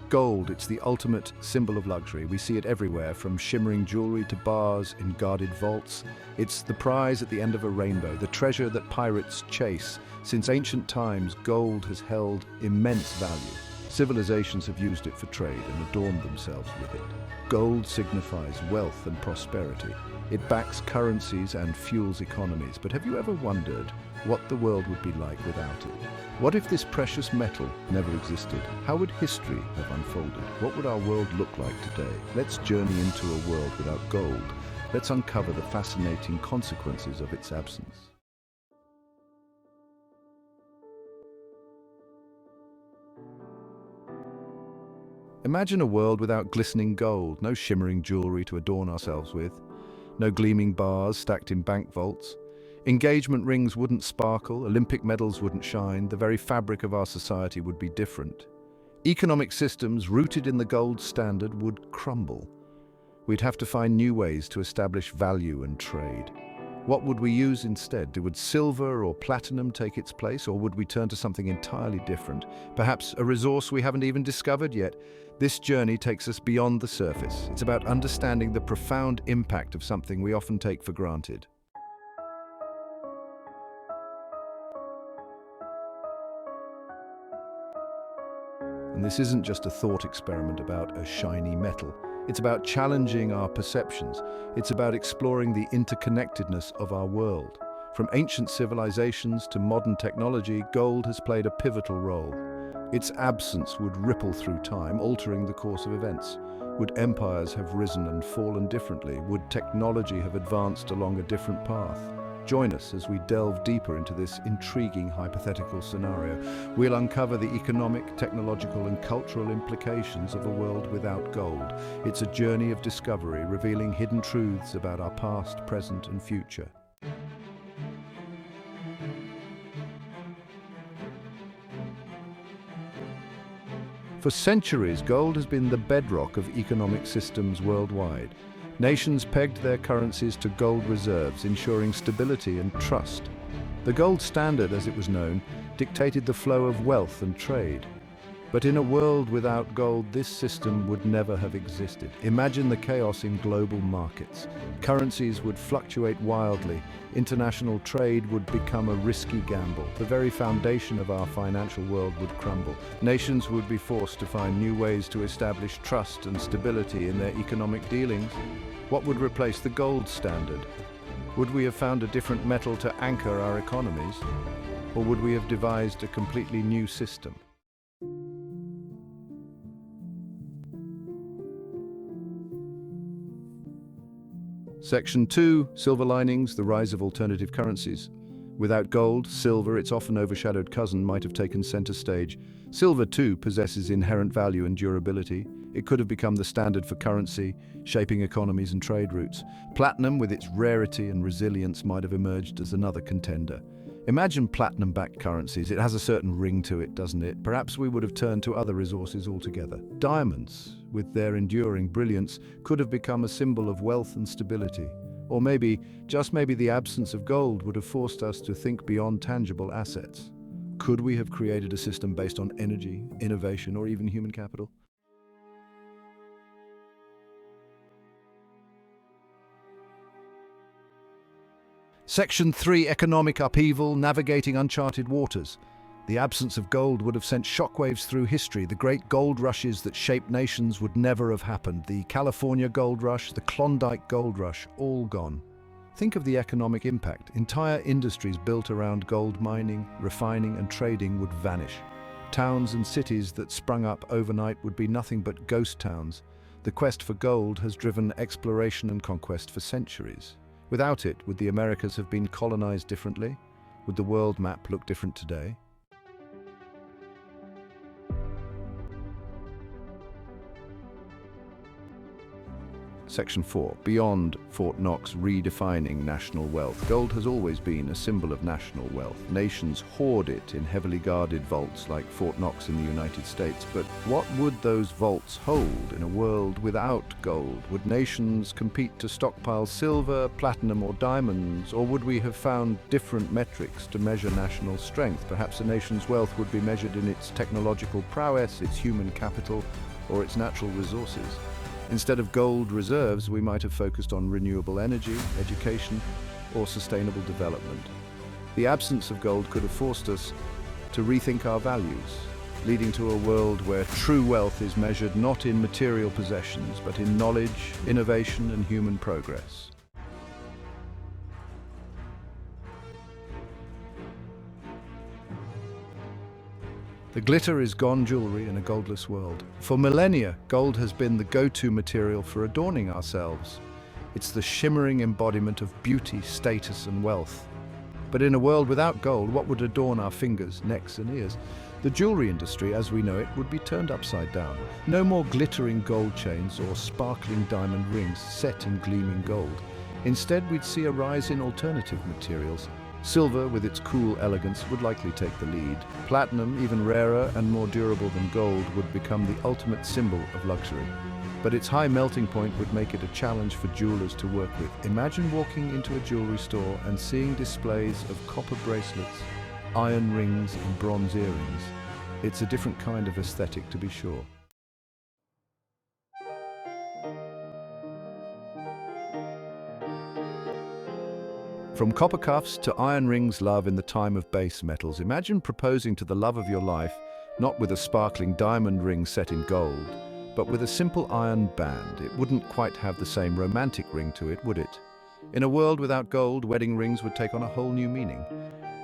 Gold, it's the ultimate symbol of luxury. We see it everywhere, from shimmering jewelry to bars in guarded vaults. It's the prize at the end of a rainbow, the treasure that pirates chase. Since ancient times, gold has held immense value. Civilizations have used it for trade and adorned themselves with it. Gold signifies wealth and prosperity. It backs currencies and fuels economies. But have you ever wondered what the world would be like without it? What if this precious metal never existed? How would history have unfolded? What would our world look like today? Let's journey into a world without gold. Let's uncover the fascinating consequences of its absence. Imagine a world without glistening gold, no shimmering jewelry to adorn ourselves with, no gleaming bars stacked in bank vaults. Engagement rings wouldn't sparkle, Olympic medals wouldn't shine, the very fabric of our society would be different. Economic systems rooted in the gold standard would crumble. We'd have to find new ways to establish value and trade. What would we use instead? Would silver or platinum take its place, or would we turn to something entirely different? Perhaps a resource we haven't even discovered yet? This journey takes us beyond the surface. It's about understanding the profound impact of something we often take for granted. And this isn't just a thought experiment about a shiny metal. It's about challenging our perceptions. It's about exploring the interconnectedness of our world. From ancient civilizations to modern technology, gold has played a pivotal role. Its absence would ripple through time, altering the course of events. Would empires have risen and fallen differently? Would technology have advanced along a different path? Join us as we delve deeper into this intriguing hypothetical scenario. We'll uncover the economic, technological, and cultural implications of a world without gold. It's a journey of discovery, revealing hidden truths about our past, present, and future. For centuries, gold has been the bedrock of economic systems worldwide. Nations pegged their currencies to gold reserves, ensuring stability and trust. The gold standard, as it was known, dictated the flow of wealth and trade. But in a world without gold, this system would never have existed. Imagine the chaos in global markets. Currencies would fluctuate wildly. International trade would become a risky gamble. The very foundation of our financial world would crumble. Nations would be forced to find new ways to establish trust and stability in their economic dealings. What would replace the gold standard? Would we have found a different metal to anchor our economies? Or would we have devised a completely new system? Section 2, Silver Linings, the rise of alternative currencies. Without gold, silver, its often overshadowed cousin, might have taken center stage. Silver, too, possesses inherent value and durability. It could have become the standard for currency, shaping economies and trade routes. Platinum, with its rarity and resilience, might have emerged as another contender. Imagine platinum-backed currencies. It has a certain ring to it, doesn't it? Perhaps we would have turned to other resources altogether. Diamonds, with their enduring brilliance, could have become a symbol of wealth and stability. Or maybe, just maybe, the absence of gold would have forced us to think beyond tangible assets. Could we have created a system based on energy, innovation, or even human capital? Section 3, Economic Upheaval, Navigating Uncharted Waters. The absence of gold would have sent shockwaves through history. The great gold rushes that shaped nations would never have happened. The California gold rush, the Klondike gold rush, all gone. Think of the economic impact. Entire industries built around gold mining, refining, and trading would vanish. Towns and cities that sprung up overnight would be nothing but ghost towns. The quest for gold has driven exploration and conquest for centuries. Without it, would the Americas have been colonized differently? Would the world map look different today? Section 4. Beyond Fort Knox, redefining national wealth. Gold has always been a symbol of national wealth. Nations hoard it in heavily guarded vaults like Fort Knox in the United States. But what would those vaults hold in a world without gold? Would nations compete to stockpile silver, platinum, or diamonds? Or would we have found different metrics to measure national strength? Perhaps a nation's wealth would be measured in its technological prowess, its human capital, or its natural resources. Instead of gold reserves, we might have focused on renewable energy, education, or sustainable development. The absence of gold could have forced us to rethink our values, leading to a world where true wealth is measured not in material possessions, but in knowledge, innovation, and human progress. The glitter is gone jewelry in a goldless world. For millennia, gold has been the go-to material for adorning ourselves. It's the shimmering embodiment of beauty, status, and wealth. But in a world without gold, what would adorn our fingers, necks, and ears? The jewelry industry, as we know it, would be turned upside down. No more glittering gold chains or sparkling diamond rings set in gleaming gold. Instead, we'd see a rise in alternative materials. Silver, with its cool elegance, would likely take the lead. Platinum, even rarer and more durable than gold, would become the ultimate symbol of luxury. But its high melting point would make it a challenge for jewelers to work with. Imagine walking into a jewelry store and seeing displays of copper bracelets, iron rings, and bronze earrings. It's a different kind of aesthetic, to be sure. From copper cuffs to iron rings, love in the time of base metals. Imagine proposing to the love of your life, not with a sparkling diamond ring set in gold, but with a simple iron band. It wouldn't quite have the same romantic ring to it, would it? In a world without gold, wedding rings would take on a whole new meaning.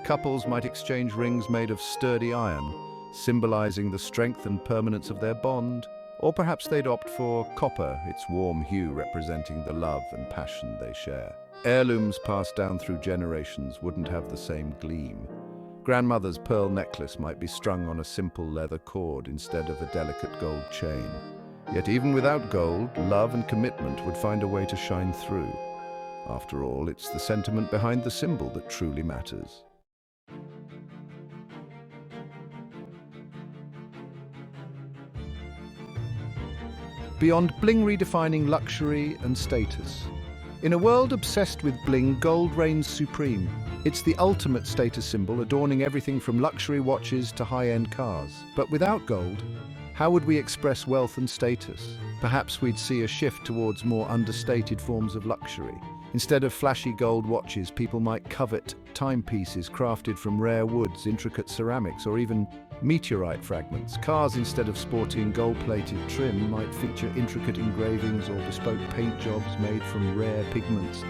Couples might exchange rings made of sturdy iron, symbolizing the strength and permanence of their bond. Or perhaps they'd opt for copper, its warm hue representing the love and passion they share. Heirlooms passed down through generations wouldn't have the same gleam. Grandmother's pearl necklace might be strung on a simple leather cord instead of a delicate gold chain. Yet even without gold, love and commitment would find a way to shine through. After all, it's the sentiment behind the symbol that truly matters. Beyond bling, redefining luxury and status. In a world obsessed with bling, gold reigns supreme. It's the ultimate status symbol, adorning everything from luxury watches to high-end cars. But without gold, how would we express wealth and status? Perhaps we'd see a shift towards more understated forms of luxury. Instead of flashy gold watches, people might covet timepieces crafted from rare woods, intricate ceramics, or even meteorite fragments. Cars, instead of sporting gold-plated trim, might feature intricate engravings or bespoke paint jobs made from rare pigments.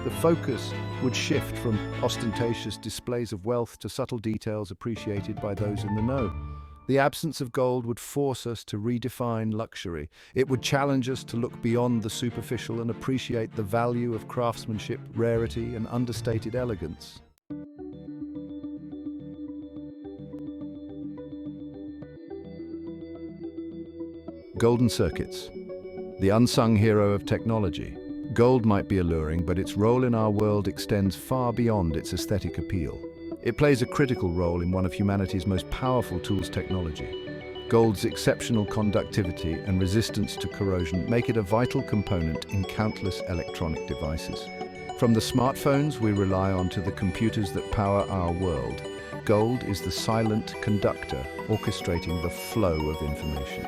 The focus would shift from ostentatious displays of wealth to subtle details appreciated by those in the know. The absence of gold would force us to redefine luxury. It would challenge us to look beyond the superficial and appreciate the value of craftsmanship, rarity, and understated elegance. Golden circuits, the unsung hero of technology. Gold might be alluring, but its role in our world extends far beyond its aesthetic appeal. It plays a critical role in one of humanity's most powerful tools, technology. Gold's exceptional conductivity and resistance to corrosion make it a vital component in countless electronic devices. From the smartphones we rely on to the computers that power our world, gold is the silent conductor orchestrating the flow of information.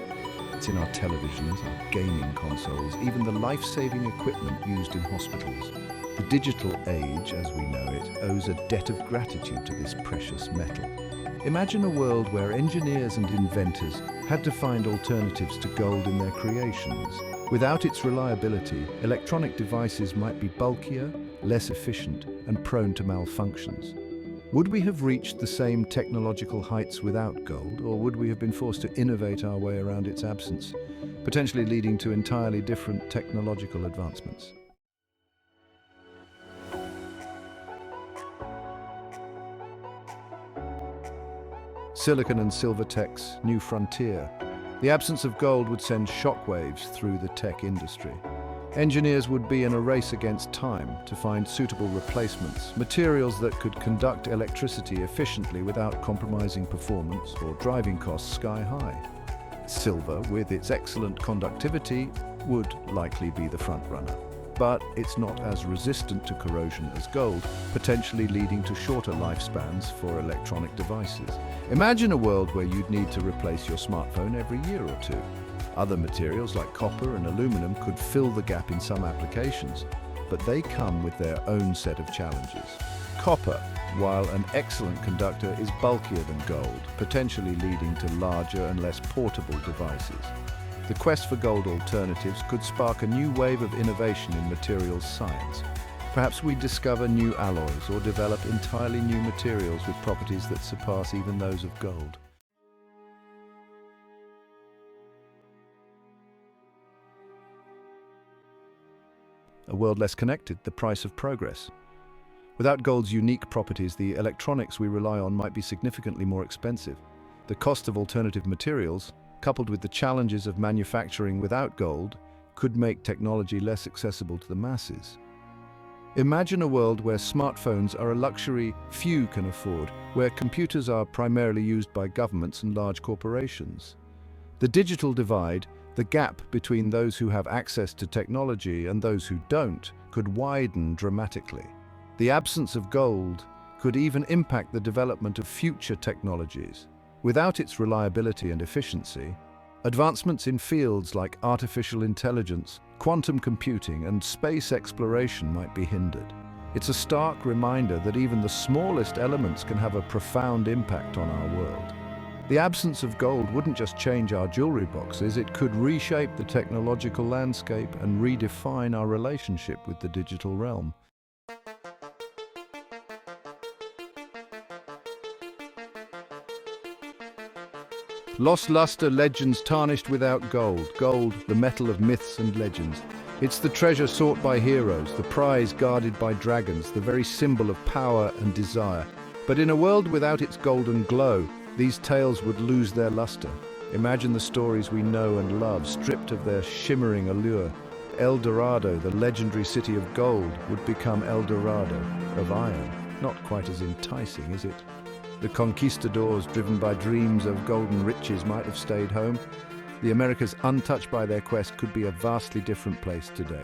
It's in our televisions, our gaming consoles, even the life-saving equipment used in hospitals. The digital age, as we know it, owes a debt of gratitude to this precious metal. Imagine a world where engineers and inventors had to find alternatives to gold in their creations. Without its reliability, electronic devices might be bulkier, less efficient, and prone to malfunctions. Would we have reached the same technological heights without gold, or would we have been forced to innovate our way around its absence, potentially leading to entirely different technological advancements? Silicon and silver tech's new frontier. The absence of gold would send shockwaves through the tech industry. Engineers would be in a race against time to find suitable replacements, materials that could conduct electricity efficiently without compromising performance or driving costs sky high. Silver, with its excellent conductivity, would likely be the front runner. But it's not as resistant to corrosion as gold, potentially leading to shorter lifespans for electronic devices. Imagine a world where you'd need to replace your smartphone every year or two. Other materials like copper and aluminum could fill the gap in some applications, but they come with their own set of challenges. Copper, while an excellent conductor, is bulkier than gold, potentially leading to larger and less portable devices. The quest for gold alternatives could spark a new wave of innovation in materials science. Perhaps we discover new alloys or develop entirely new materials with properties that surpass even those of gold. A world less connected, the price of progress. Without gold's unique properties, the electronics we rely on might be significantly more expensive. The cost of alternative materials, coupled with the challenges of manufacturing without gold, could make technology less accessible to the masses. Imagine a world where smartphones are a luxury few can afford, where computers are primarily used by governments and large corporations. The digital divide, the gap between those who have access to technology and those who don't, could widen dramatically. The absence of gold could even impact the development of future technologies. Without its reliability and efficiency, advancements in fields like artificial intelligence, quantum computing, and space exploration might be hindered. It's a stark reminder that even the smallest elements can have a profound impact on our world. The absence of gold wouldn't just change our jewelry boxes, it could reshape the technological landscape and redefine our relationship with the digital realm. Lost luster, legends tarnished without gold. Gold, the metal of myths and legends. It's the treasure sought by heroes, the prize guarded by dragons, the very symbol of power and desire. But in a world without its golden glow, these tales would lose their luster. Imagine the stories we know and love, stripped of their shimmering allure. El Dorado, the legendary city of gold, would become El Dorado of iron. Not quite as enticing, is it? The conquistadors, driven by dreams of golden riches, might have stayed home. The Americas, untouched by their quest, could be a vastly different place today.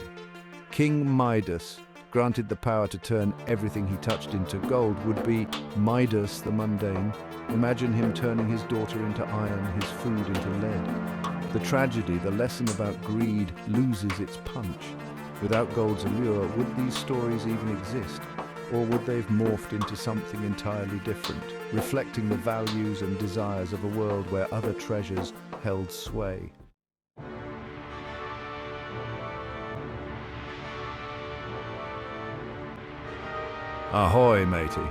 King Midas, granted the power to turn everything he touched into gold, would be Midas the mundane. Imagine him turning his daughter into iron, his food into lead. The tragedy, the lesson about greed, loses its punch. Without gold's allure, would these stories even exist? Or would they have morphed into something entirely different, reflecting the values and desires of a world where other treasures held sway? Ahoy, matey.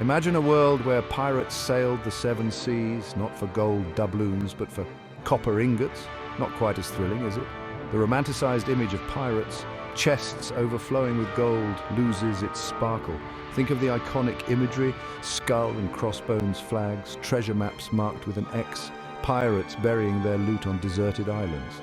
Imagine a world where pirates sailed the seven seas, not for gold doubloons, but for copper ingots. Not quite as thrilling, is it? The romanticized image of pirates, chests overflowing with gold, loses its sparkle. Think of the iconic imagery, skull and crossbones flags, treasure maps marked with an X, pirates burying their loot on deserted islands.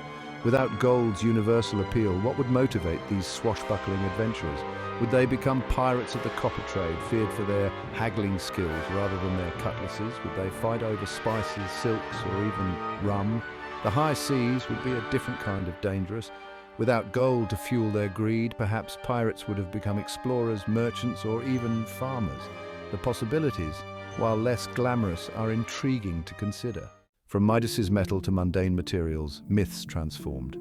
Without gold's universal appeal, what would motivate these swashbuckling adventurers? Would they become pirates of the copper trade, feared for their haggling skills rather than their cutlasses? Would they fight over spices, silks, or even rum? The high seas would be a different kind of dangerous. Without gold to fuel their greed, perhaps pirates would have become explorers, merchants, or even farmers. The possibilities, while less glamorous, are intriguing to consider. From Midas's metal to mundane materials, myths transformed.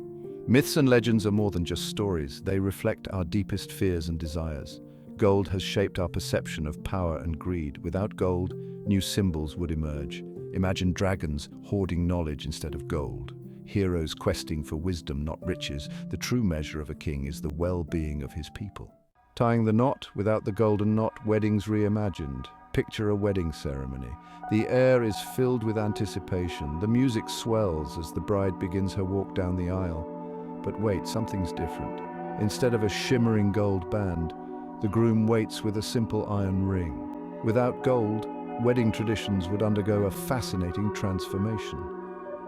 Myths and legends are more than just stories. They reflect our deepest fears and desires. Gold has shaped our perception of power and greed. Without gold, new symbols would emerge. Imagine dragons hoarding knowledge instead of gold. Heroes questing for wisdom, not riches. The true measure of a king is the well-being of his people. Tying the knot, without the golden knot, weddings reimagined. Picture a wedding ceremony. The air is filled with anticipation. The music swells as the bride begins her walk down the aisle. But wait, something's different. Instead of a shimmering gold band, the groom waits with a simple iron ring. Without gold, wedding traditions would undergo a fascinating transformation.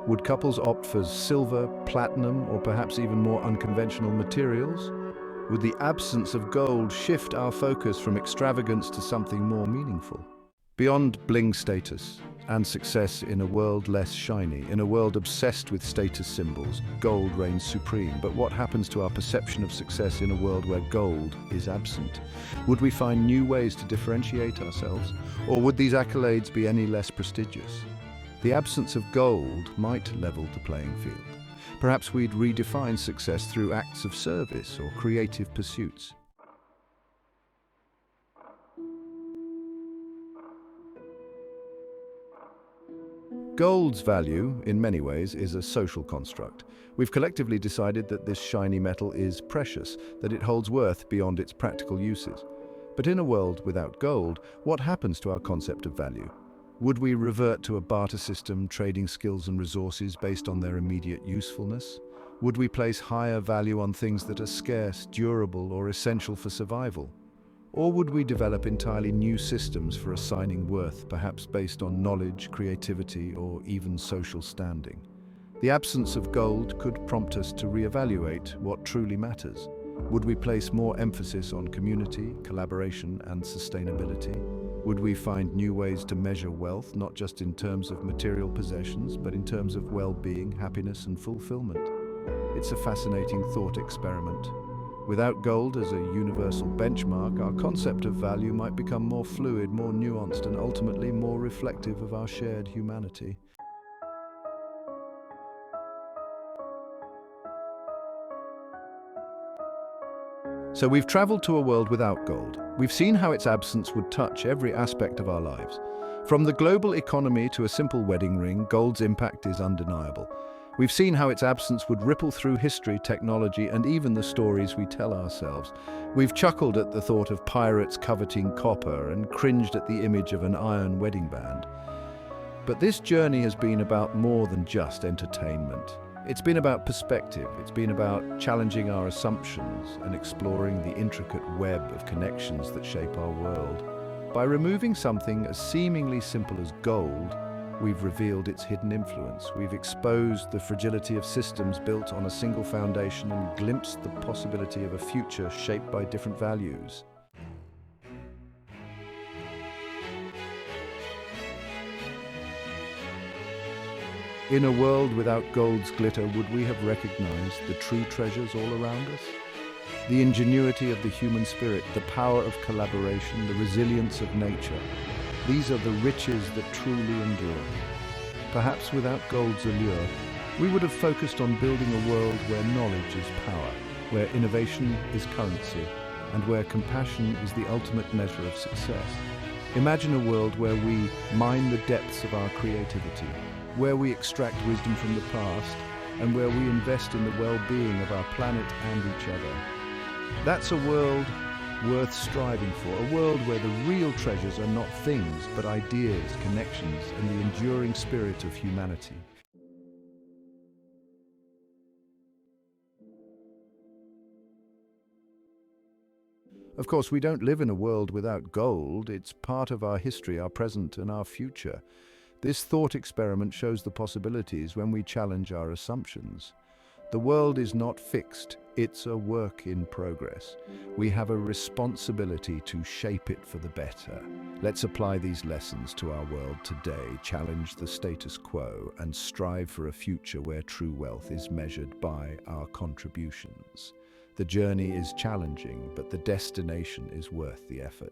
Would couples opt for silver, platinum, or perhaps even more unconventional materials? Would the absence of gold shift our focus from extravagance to something more meaningful? Beyond bling status and success in a world less shiny, in a world obsessed with status symbols, gold reigns supreme. But what happens to our perception of success in a world where gold is absent? Would we find new ways to differentiate ourselves? Or would these accolades be any less prestigious? The absence of gold might level the playing field. Perhaps we'd redefine success through acts of service or creative pursuits. Gold's value, in many ways, is a social construct. We've collectively decided that this shiny metal is precious, that it holds worth beyond its practical uses. But in a world without gold, what happens to our concept of value? Would we revert to a barter system, trading skills and resources based on their immediate usefulness? Would we place higher value on things that are scarce, durable, or essential for survival? Or would we develop entirely new systems for assigning worth, perhaps based on knowledge, creativity, or even social standing? The absence of gold could prompt us to reevaluate what truly matters. Would we place more emphasis on community, collaboration, and sustainability? Would we find new ways to measure wealth, not just in terms of material possessions, but in terms of well-being, happiness, and fulfillment? It's a fascinating thought experiment. Without gold as a universal benchmark, our concept of value might become more fluid, more nuanced, and ultimately more reflective of our shared humanity. So we've traveled to a world without gold. We've seen how its absence would touch every aspect of our lives. From the global economy to a simple wedding ring, gold's impact is undeniable. We've seen how its absence would ripple through history, technology, and even the stories we tell ourselves. We've chuckled at the thought of pirates coveting copper and cringed at the image of an iron wedding band. But this journey has been about more than just entertainment. It's been about perspective. It's been about challenging our assumptions and exploring the intricate web of connections that shape our world. By removing something as seemingly simple as gold, we've revealed its hidden influence. We've exposed the fragility of systems built on a single foundation and glimpsed the possibility of a future shaped by different values. In a world without gold's glitter, would we have recognized the true treasures all around us? The ingenuity of the human spirit, the power of collaboration, the resilience of nature. These are the riches that truly endure. Perhaps without gold's allure, we would have focused on building a world where knowledge is power, where innovation is currency, and where compassion is the ultimate measure of success. Imagine a world where we mine the depths of our creativity, where we extract wisdom from the past, and where we invest in the well-being of our planet and each other. That's a world worth striving for, a world where the real treasures are not things, but ideas, connections, and the enduring spirit of humanity. Of course, we don't live in a world without gold. It's part of our history, our present, and our future. This thought experiment shows the possibilities when we challenge our assumptions. The world is not fixed, it's a work in progress. We have a responsibility to shape it for the better. Let's apply these lessons to our world today, challenge the status quo, and strive for a future where true wealth is measured by our contributions. The journey is challenging, but the destination is worth the effort.